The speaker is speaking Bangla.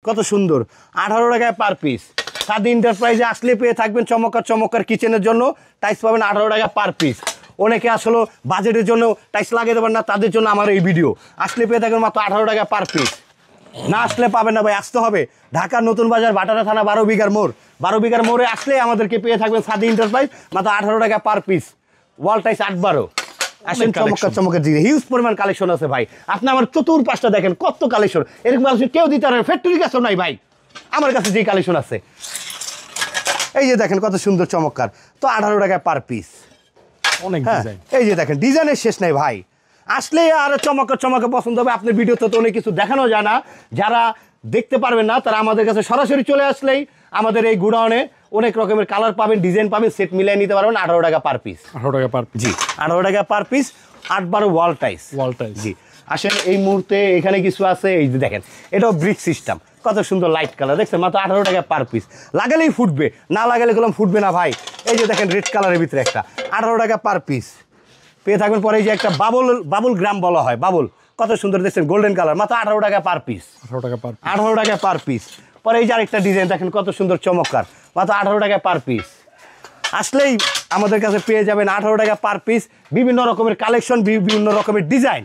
কত সুন্দর 18 টাকায় পার পিস। সাদি এন্টারপ্রাইজে আসলে পেয়ে থাকবেন চমৎকার চমৎকার কিচেনের জন্য টাইলস পাবেন 18 টাকা পার পিস। অনেকে আসলে বাজেটের জন্য টাইলস লাগিয়ে দেবেন না, তাদের জন্য আমার এই ভিডিও। আসলে পেয়ে থাকবেন মাত্র 18 টাকা পার পিস। না আসলে পাবেন না ভাই, আসতে হবে ঢাকার নতুন বাজার ভাটারা থানা 12 বিঘার মোড়। 12 বিঘার মোড়ে আসলে আমাদেরকে পেয়ে থাকবেন সাদি এন্টারপ্রাইজ মাত্র 18 টাকা পার পিস। ওয়াল টাইলস 8-12 আসেন, চমৎকার চমৎকার জিনিস, হিউজ পরিমাণ কালেকশন আছে ভাই। আপনি আমার চতুর্পাশটা দেখেন কত কালেকশন, এরকম কালেকশন কেউ দিতে পারে ফ্যাক্টরি কাছেও নাই ভাই, আমার কাছে যে কালেকশন আছে। এই যে দেখেন কত সুন্দর চমৎকার, তো 18 টাকা পার পিস। অনেক হ্যাঁ, ডিজাইন। এই যে দেখেন ডিজাইনের শেষ নাই ভাই, আসলে আরো চমৎকার চমৎকার পছন্দ হবে। আপনার ভিডিওতে তো অনেক কিছু দেখানো যায় না, যারা দেখতে পারবেন না তারা আমাদের কাছে সরাসরি চলে আসলেই আমাদের এই গুডাউনে অনেক রকমের কালার পাবেন, ডিজাইন পাবেন, সেট মিলিয়ে নিতে পারবেন 18 টাকা পার পিস। 18 টাকা পার পিস। জি 18 টাকা পার পিস, 8-12 ওয়াল টাইস। Wall tiles. জি আসেন, এই মুহূর্তে এখানে কিছু আছে, এই যে দেখেন এটাও ব্রিক সিস্টেম, কত সুন্দর লাইট কালার দেখছেন, মাত্র 18 টাকা পার পিস। লাগালেই ফুটবে, না লাগালে গেলাম ফুটবে না ভাই। এই যে দেখেন রেড কালারের ভিতরে একটা 18 টাকা পার পিস পেয়ে থাকবেন। পরে এই যে একটা বাবুল গ্রাম বলা হয়, বাবুল, কত সুন্দর দেখছেন গোল্ডেন কালার, মাত্র 18 টাকা পার পিস। 18 টাকা পার পিস। 18 টাকা পার পিস। পরে এই যে আরেকটা ডিজাইন দেখেন কত সুন্দর চমৎকার, মাত্র 18 টাকা পার পিস। আসলেই আমাদের কাছে পেয়ে যাবেন 18 টাকা পার পিস, বিভিন্ন রকমের কালেকশন, বিভিন্ন রকমের ডিজাইন।